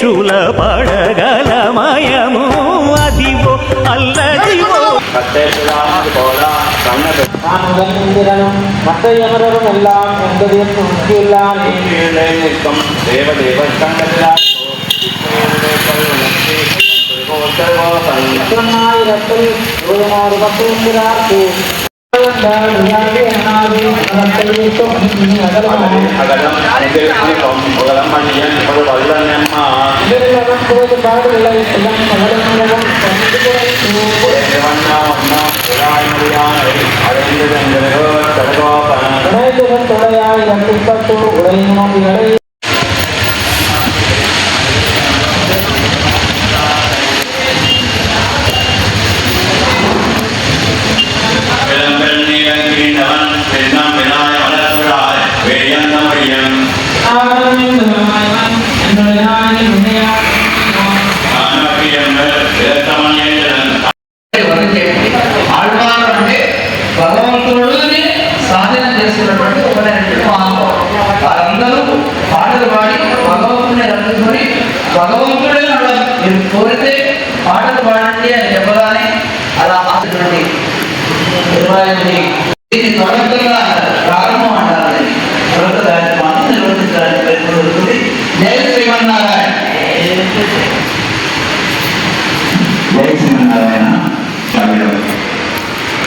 పేచుల పడగలమయము అదివో అల్లదివో மற்றையவரெல்லாம் என்பதற்கு முக்கியெல்லாம் భగవంతుడిని సాధన చేస్తున్నటువంటి ఒకరైనటువంటి మహానుభావుడు. వారందరూ పాటలు పాడి భగవంతుడిని రక్షించుకొని భగవంతుడే మీరు కోరితే పాటలు పాడండి అని చెప్పగానే అలా ఆశించండి దీన్ని తొలగగా ప్రారంభం అంటారు. తొలగ కార్యక్రమాన్ని నిర్వహించడానికి ప్రయత్నిస్తుంది. జై శ్రీమన్నారాయణ. జై శ్రీమన్నారాయణ.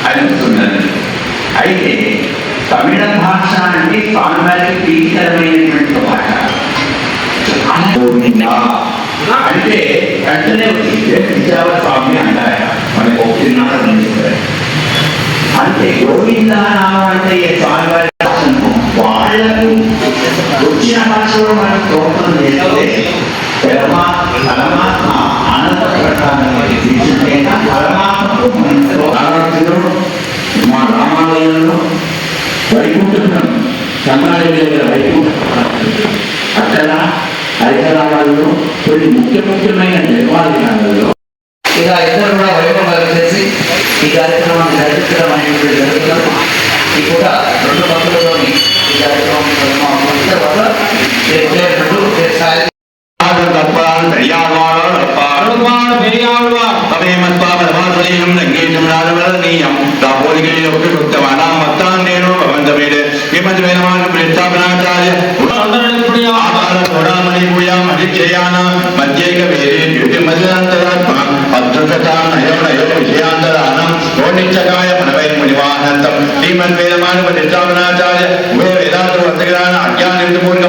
అనిపిస్తున్నది. అయితే తమిళ భాష అంటే స్వామివారికి ప్రీతికరమైనటువంటి భాష. అంటే వెంటనే స్వామి అంటారు మనకు ఒక అంటే గోవిందనామం అంటే స్వామివారి వాళ్ళకు వచ్చిన భాషలో మనకు తోటం చేస్తే పరమాత్మ ఆనంద ప్రకారాన్ని తీసుకుంటేనా పరమాత్మకు మా రామాలయంలో వైకుంఠం సంగారెడ్డి దగ్గర వైకుంఠం అక్కడ హైదరాబాద్లో కొన్ని ముఖ్యమైన దేవాలయాలలో ఇక ఇద్దరు కూడా వైభవం చేసి ఈ కార్యక్రమాన్ని జరిపించడం అనేటువంటి జరుగుతున్నారు. ఈ పూట రెండు పక్షులలోని ఈ కార్యక్రమం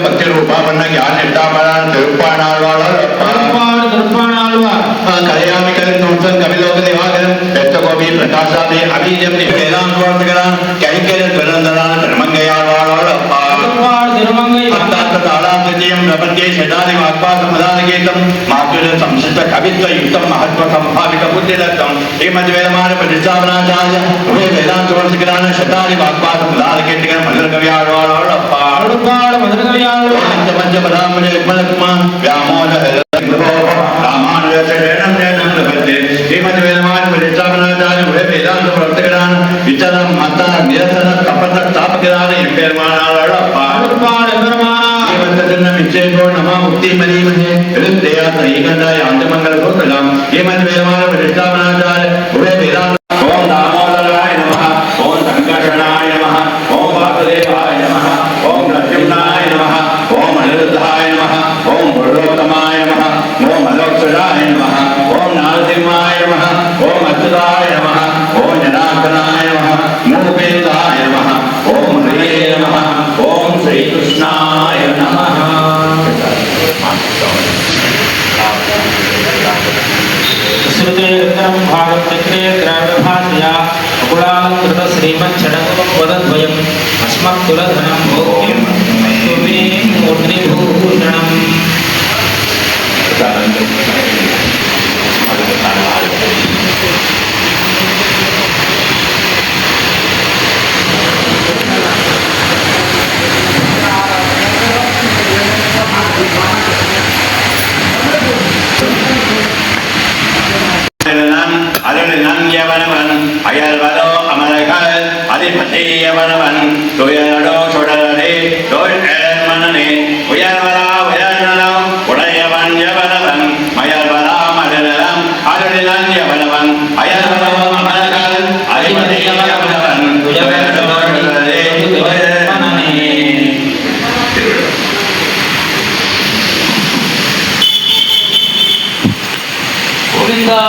భక్తి రూపామన్న జ్ఞాన కలయామి కలిసం కవిలోక దివాకరం పెద్దగోపి ప్రకాశాది అభిజం వేదాంతరాన్ కైకర్య జ్వలందరాన్ ప్రపంచే షడాది వాక్పాసమదానగీతం మాతృ సంస్కృత కవిత్వ యుక్తం మహత్వ సంభావిక బుద్ధిదత్తం శ్రీమద్వేదమాన ప్రతిష్టాపనాచార్య ఉభయ వేదాంతరాన్ శతాది వాక్పాసమదానగీతం మధుర కవి పంచపదామని యుగ్మలక్మ వ్యామోద శ్రీమద్వేదమాన ప్రతిష్టాపనాచార్య ఉభయ వేదాంత ప్రవర్తకరాన్ విచరం మత నిరసన తపన స్థాపకరాన ఎంపేర్మానాడు నమా ముక్తి మరీమహే హృదయా సైకండాయ అంతమంగళ గోత్రం శ్రీమద్వేదమాన ప్రతిష్టాపనాచార్య ఉభయ వేదాంత ఓం దామోదరాయ నమః ఓం సంకర్షణాయ నమః ఓం వాసుదేవాయ నమః ఓం ప్రద్యుమ్నాయ నమః ఓం అనిరుద్ధాయ నమః ఓం పురుషోత్తమాయ నమః ఓం అలోక్షరాయ నమః ఓం నారసింహాయ నమః ఓం అచ్యుతాయ నమః ఓం జనార్దనాయ నమః మూపేంద్రాయ నమః ఓం హరే నమః ఓం శ్రీకృష్ణాయ నమః. భాగచక్రే ద్రావిడభాషయా అకులాలంకృత శ్రీమచ్చడంగం వదద్వయం అస్మత్తులధనం భోగ్యం మే మూర్ధ్నిభూషణం. அயல்வதோ அமரகள் அதிபதியவனவன் துயரடோ சுடரே தோல் மனனே உயர்வரா உயர்நலம் உடையவன் எவனவன் యవనవన్ అయనవనవం అమరకల్ అధిపతి యవనవన్ తుజవే గోవిందా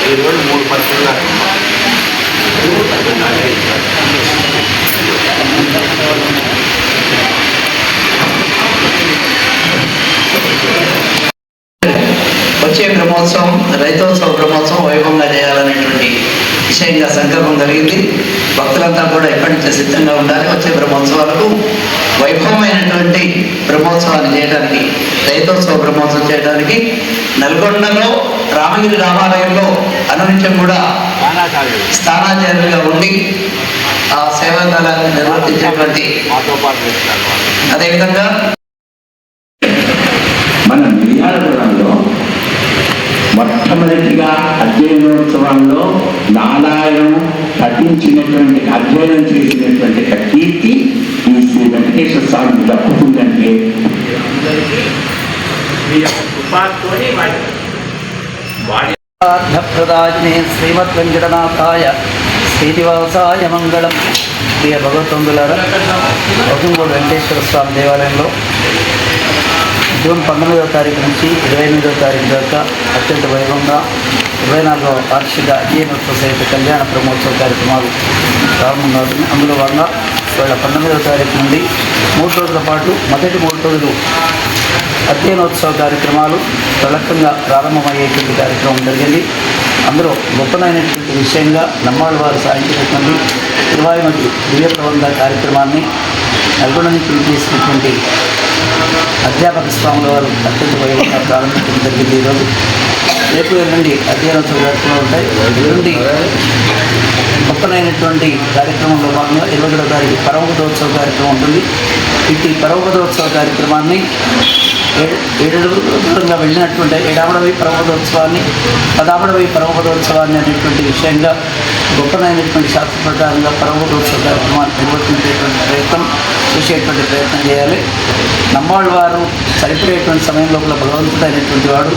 ఈ రోజు 3% వచ్చే బ్రహ్మోత్సవం రైతోత్సవ బ్రహ్మోత్సవం వైభవంగా చేయాలనేటువంటి విషయంగా సంకల్పం కలిగింది. భక్తులంతా కూడా ఇప్పటి నుంచే సిద్ధంగా ఉండాలి. వచ్చే బ్రహ్మోత్సవాలకు వైభవమైనటువంటి బ్రహ్మోత్సవాన్ని చేయడానికి, రైతోత్సవ బ్రహ్మోత్సవం చేయడానికి నల్గొండలో రామగిరి రామాలయంలో అనునిత్యం కూడా స్థానాచార్యులుగా ఉండి ఆ సేవాకాలాన్ని నిర్వర్తించేటువంటి, అదేవిధంగా మన మిర్యాలగూడెంలో మొట్టమొదటిగా అధ్యయనోత్సవంలో నారాయణం పఠించినటువంటి అధ్యయనం చేసినటువంటి కీర్తి ఈ శ్రీ వెంకటేశ్వర స్వామికి దక్కుతుందంటే ప్రదాజినే శ్రీమద్ వెంకటనాథాయ శ్రీనివాసాయ మంగళం. ప్రియ భగవద్బంధులారా, ఒకంగోడు వెంకటేశ్వర స్వామి దేవాలయంలో జూన్ 19వ తారీఖు నుంచి 28వ తారీఖు దాకా అత్యంత వైభవంగా 24వ వార్షిక అధ్యయనోత్సవ సహిత కళ్యాణ బ్రహ్మోత్సవ కార్యక్రమాలు ప్రారంభంగా అవుతుంది. అందులో భాగంగా ఇవాళ 19వ తారీఖు నుండి 3 రోజుల పాటు మొదటి 3 రోజులు అధ్యయనోత్సవ కార్యక్రమాలు ప్రలక్కంగా ప్రారంభమయ్యేటువంటి కార్యక్రమం జరిగింది. అందులో గొప్పనైనటువంటి విషయంగా నమ్మాళ్ళ వారు సాధించినటువంటి 20 మంది దివ్య ప్రబంధ కార్యక్రమాన్ని నల్గొండ నుంచి చేసినటువంటి అధ్యాపక స్వాముల వారు అత్యంత వైభవంగా ప్రారంభించడం జరిగింది. ఈరోజు రేపు నుండి అధ్యయనోత్సవ కార్యక్రమాలు ఉంటాయి. నుండి గొప్పనైనటువంటి కార్యక్రమంలో భాగంగా 22వ తారీఖు పరమపదోత్సవ కార్యక్రమం ఉంటుంది. ఇటు పరమపదోత్సవ కార్యక్రమాన్ని 7 దూరంగా వెళ్ళినటువంటి 7వ పరమపదోత్సవాన్ని 10వ పరమపదోత్సవాన్ని అనేటువంటి విషయంగా గొప్పనైనటువంటి శాస్త్ర ప్రకారంగా పరమపదోత్సవ కార్యక్రమాన్ని నిర్వర్తించేటువంటి ప్రయత్నం ప్రయత్నం చేయాలి. నమ్మాళ్ళ వారు సరిపడేటువంటి సమయం లోపల భగవంతుడైనటువంటి వాడు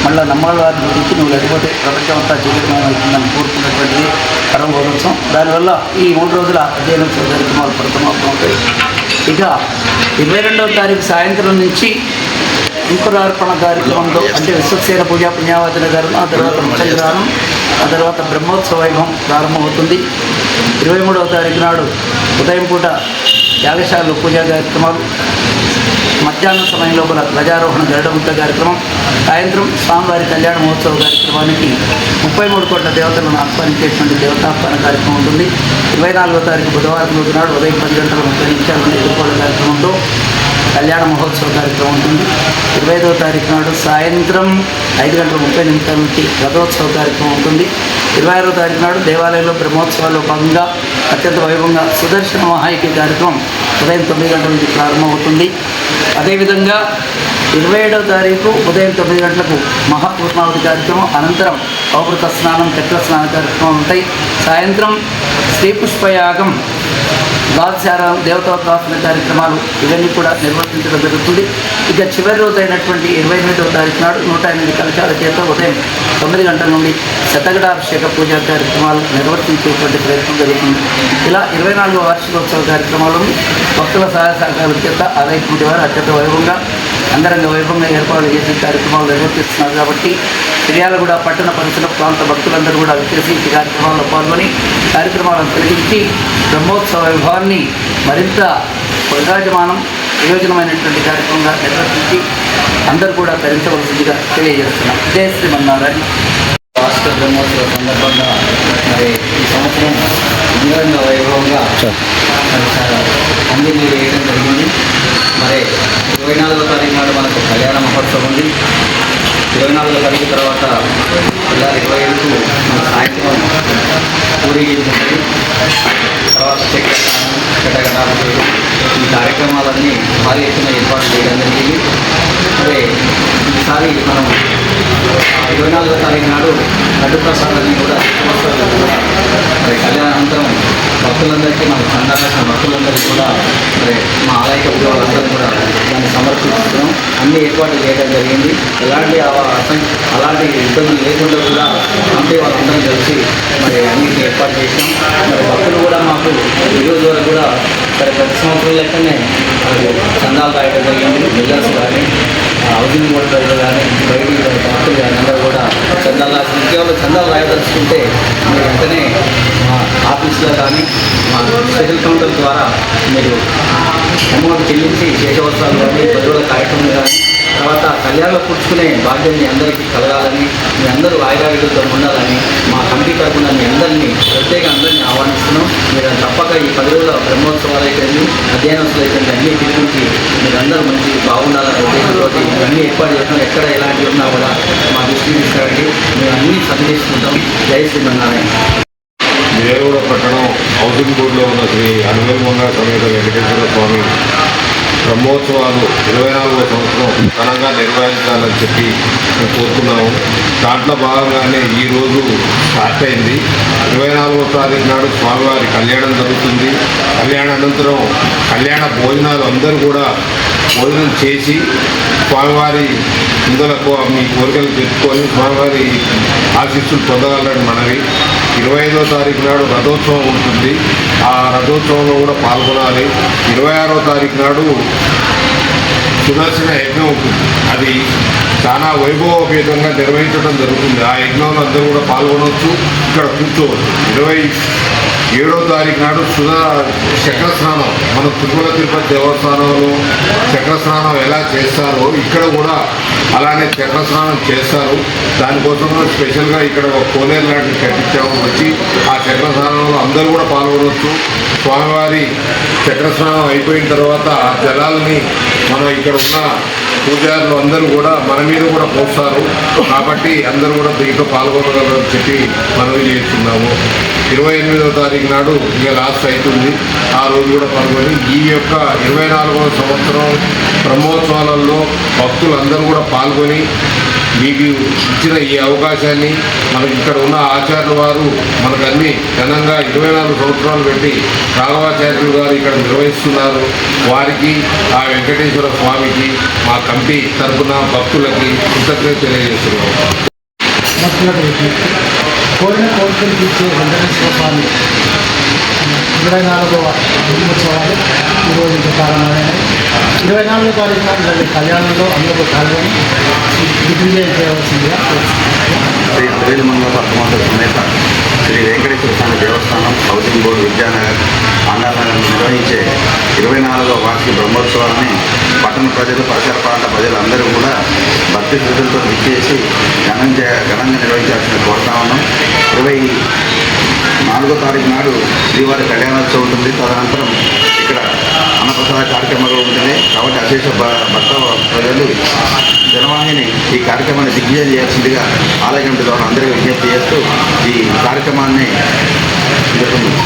మళ్ళీ నమ్మాళ్ళ వారిని గురించి నువ్వు లేకపోతే ప్రపంచం అంతా జీవితమయం అవుతుందని కోరుకున్నటువంటిది పరమపదోత్సవం. దానివల్ల ఈ 3 రోజుల అధ్యయనోత్సవ కార్యక్రమాలు ప్రథమవుతాయి. ఇక 22వ తారీఖు సాయంత్రం నుంచి అంకురార్పణ కార్యక్రమంలో, అంటే విశ్వసేన పూజా పుణ్యావచన గారు, ఆ తర్వాత ముచ్చగ్రహణం, ఆ తర్వాత బ్రహ్మోత్సవ వైభవం ప్రారంభమవుతుంది. 23వ తారీఖు నాడు ఉదయం పూట యాగశాలలో పూజా కార్యక్రమాలు, మధ్యాహ్నం సమయం లోపల ధ్వజారోహణ గరుడముద్ద కార్యక్రమం, సాయంత్రం స్వామివారి కళ్యాణ మహోత్సవ కార్యక్రమానికి 33 కోట్ల దేవతలను ఆహ్వానించేటువంటి దేవతాహ్వాన కార్యక్రమం ఉంటుంది. 24వ తారీఖు బుధవారం రోజు నాడు ఉదయం 10 గంటల 30 నిమిషాలను ఎదుర్కోవడం కార్యక్రమంలో కళ్యాణ మహోత్సవ కార్యక్రమం ఉంటుంది. 25వ తారీఖు నాడు సాయంత్రం 5 గంటల 30 నిమిషాల నుంచి రథోత్సవ కార్యక్రమం ఉంటుంది. 26వ తారీఖు నాడు దేవాలయంలో బ్రహ్మోత్సవాల్లో భాగంగా అత్యంత వైభవంగా సుదర్శన మహాయకి కార్యక్రమం ఉదయం 9 గంటల నుంచి ప్రారంభమవుతుంది. అదేవిధంగా 27వ తారీఖు ఉదయం 9 గంటలకు మహాపూర్ణావతి కార్యక్రమం, అనంతరం పౌపృత స్నానం, చక్ర స్నాన కార్యక్రమం ఉంటాయి. సాయంత్రం శ్రీపుష్పయాగం, ద్వాదశారం, దేవతోద్వాసన కార్యక్రమాలు ఇవన్నీ కూడా నిర్వర్తించడం జరుగుతుంది. ఇక చివరి రోజు అయినటువంటి 28వ తారీఖు నాడు 108 కలశాల చేత ఉదయం 9 గంటల నుండి శతగడాభిషేక పూజా కార్యక్రమాలు నిర్వర్తించేటువంటి ప్రయత్నం జరుగుతుంది. ఇలా 24వ వార్షికోత్సవ కార్యక్రమాలను భక్తుల సహాయ సహకారాల చేత ఆలయకమిటీ వారు అత్యంత వైభవంగా అంగరంగ వైభవంగా ఏర్పాటు చేసే కార్యక్రమాలు నిర్వర్తిస్తున్నారు. కాబట్టి మిర్యాలగూడ పట్టణ పరిసర ప్రాంత భక్తులందరూ కూడా విచ్చేసి ఈ కార్యక్రమాల్లో పాల్గొని కార్యక్రమాలను తొలగించి బ్రహ్మోత్సవ వైభవాన్ని మరింత ప్రయోజమానం ప్రయోజనమైనటువంటి కార్యక్రమంగా నిర్వర్తించి అందరూ కూడా తరించవలసిందిగా తెలియజేస్తున్నాం. జయ శ్రీమన్నారాయణ. రాష్ట్ర బ్రహ్మోత్సవ సందర్భంగా మరి ఈ సంవత్సరం అంగరంగ వైభవంగా పందిరి వేయడం జరిగింది. మరి 24వ తారీఖు నాడు మనకు కళ్యాణ మహోత్సవం ఉంది. 24వ తారీఖు తర్వాత ఇలా 27కు మన సాయంత్రం ఊరేగింపు ఉంటుంది. తర్వాత చక్రస్నానం, ఘటగణాలు ఈ కార్యక్రమాలన్నీ భారీ ఎత్తున ఏర్పాటు చేయడం జరిగింది. మరి ఈసారి మనం 24వ తారీఖు నాడు లడ్డు ప్రసాదాన్ని కూడా మరి కళ్యాణానంతరం భక్తులందరికీ మనం చందాల్సిన భక్తులందరికీ కూడా మరి మా ఆలయ కమిటీ వాళ్ళందరూ కూడా దాన్ని సమర్పిస్తున్నాం. అన్ని ఏర్పాట్లు చేయడం జరిగింది. అలాంటి ఇబ్బందులు లేకుండా కూడా కమిటీ వాళ్ళందరం కలిసి మరి అన్నింటినీ ఏర్పాటు చేసినాం. మరి భక్తులు కూడా మాకు ఈరోజు వరకు కూడా మరి ప్రతి సంవత్సరం లెక్కనే మనకు చందాలు రాయడం జరిగింది. బిల్డర్స్ కానీ హౌసింగ్ బోర్డు ప్రజలు కానీ బయటి భక్తులు కానీ అందరూ కూడా ఇంకేమైనా చందాలు రాయదలుచుకుంటే మరి వెంటనే మా ఆఫీసులో కానీ మా స్పెషల్ కౌంటర్ ద్వారా మీరు అమౌంట్ చెల్లించి శేషవస్త్రాలు కానీ బదుల కార్యక్రమం కానీ తర్వాత కళ్యాణంలో కూర్చుకునే భాగ్యం మీ అందరికీ కలగాలని, మీ అందరూ ఆయురాయులతో ఉండాలని మా కమిటీ తరఫున మీ అందరినీ అందరినీ ఆహ్వానిస్తున్నాం. మీరు తప్పక ఈ 10 రోజుల బ్రహ్మోత్సవాలు అయిపోయింది, అధ్యయనోత్సవాలు అయిపోయింది, అన్నీ తిరిగించి మీరందరూ మంచి బాగుండాలని ఉద్దేశంతో ఇవన్నీ ఏర్పాటు చేస్తున్నాం. ఎక్కడ ఎలాంటివి ఉన్నా కూడా మా దృష్టికి తీసుకురండి, మేము అన్నీ సరిచేసుకుంటాం. జై శ్రీమన్నారాయణ. నేరుగూడ పట్టణం హౌసింగ్ బోర్డులో ఉన్న శ్రీ అనువేమంగా సమేత వెంకటేశ్వర స్వామి బ్రహ్మోత్సవాలు 24వ సంవత్సరం ఘనంగా నిర్వహించాలని చెప్పి మేము కోరుకున్నాము. దాంట్లో భాగంగానే ఈరోజు స్టార్ట్ అయింది. 24వ తారీఖు నాడు స్వామివారి కళ్యాణం జరుగుతుంది. కళ్యాణానంతరం కళ్యాణ భోజనాలు అందరూ కూడా భోజనం చేసి స్వామివారి ఇందులకు మీ కోరికలు చెప్పుకొని స్వామివారి ఆశీస్సులు పొందగలరని మనవి. 25వ తారీఖు నాడు రథోత్సవం ఉంటుంది. ఆ రథోత్సవంలో కూడా పాల్గొనాలి. 26వ తారీఖు నాడు సుదర్శన యజ్ఞం ఉంటుంది. అది చాలా వైభవోపేతంగా నిర్వహించడం జరుగుతుంది. ఆ యజ్ఞంలో అందరూ కూడా పాల్గొనవచ్చు, ఇక్కడ కూర్చోవచ్చు. 27వ తారీఖు నాడు చక్ర స్నానం మన తిరుమల తిరుపతి దేవస్థానంలో చక్ర స్నానం ఎలా చేస్తారో ఇక్కడ కూడా అలానే చక్ర స్నానం చేస్తారు. దానికోసం స్పెషల్గా ఇక్కడ ఒక కోనేరు లాంటివి కట్టించాము. వచ్చి ఆ చక్ర స్నానంలో అందరూ కూడా పాల్గొనవచ్చు. స్వామివారి చక్ర స్నానం అయిపోయిన తర్వాత ఆ జలాలని మనం ఇక్కడ ఉన్న పూజారులు అందరూ కూడా మన మీద కూడా పోస్తారు. కాబట్టి అందరూ కూడా దీంట్లో పాల్గొనగలరని చెప్పి మనవి చేస్తున్నాము. 28వ తారీఖు నాడు ఇక లాస్ట్ అవుతుంది. ఆ రోజు కూడా పాల్గొని ఈ యొక్క 24వ సంవత్సరం బ్రహ్మోత్సవాలలో భక్తులందరూ కూడా పాల్గొని మీకు ఇచ్చిన ఈ అవకాశాన్ని మనకి ఇక్కడ ఉన్న ఆచార్యుల వారు మనకన్నీ ఘనంగా 24 సంవత్సరాలు పెట్టి రాఘవాచార్యులు గారు ఇక్కడ నిర్వహిస్తున్నారు. వారికి ఆ వెంకటేశ్వర స్వామికి మా కమిటీ తరఫున భక్తులకి కృతజ్ఞత తెలియజేస్తున్నాము. కోరిన కోరికలు తీర్చే వెంకటేశ్వర స్వామి 24వ బ్రహ్మోత్సవాలు ఈరోజు ప్రారంభమైనాయి. 24వ తారీఖు నాడు కళ్యాణంలో అందరూ పాల్గొని దిగ్విజయం చేయవలసిందిగా శ్రీ అనువేమంగా పద్మావతి సమేత శ్రీ వెంకటేశ్వర స్వామి దేవస్థానం హౌసింగ్ బోర్డు విద్యానగర్ ఆంధ్రనగర్ నిర్వహించే 24వ వార్షిక బ్రహ్మోత్సవాలని పట్టణ ప్రజలు పరిసర ప్రాంత ప్రజలందరూ కూడా భక్తి శ్రద్ధలతో విచ్చేసి ఘనంగా నిర్వహించాల్సిన కోరుతా ఉన్నాం. 24వ తారీఖు నాడు శ్రీవారి కళ్యాణోత్సవం ఉంటుంది. తదనంతరం ఇక్కడ అన్నప్రసాద కార్యక్రమాలు ఉంటుంది. కాబట్టి అశేష భక్త ప్రజలు జనవాహిని ఈ కార్యక్రమాన్ని దిగ్విజయం చేయాల్సిందిగా ఆలయ కమిటీ ద్వారా అందరికీ విజ్ఞప్తి చేస్తూ ఈ కార్యక్రమాన్ని జరుగుతుంది.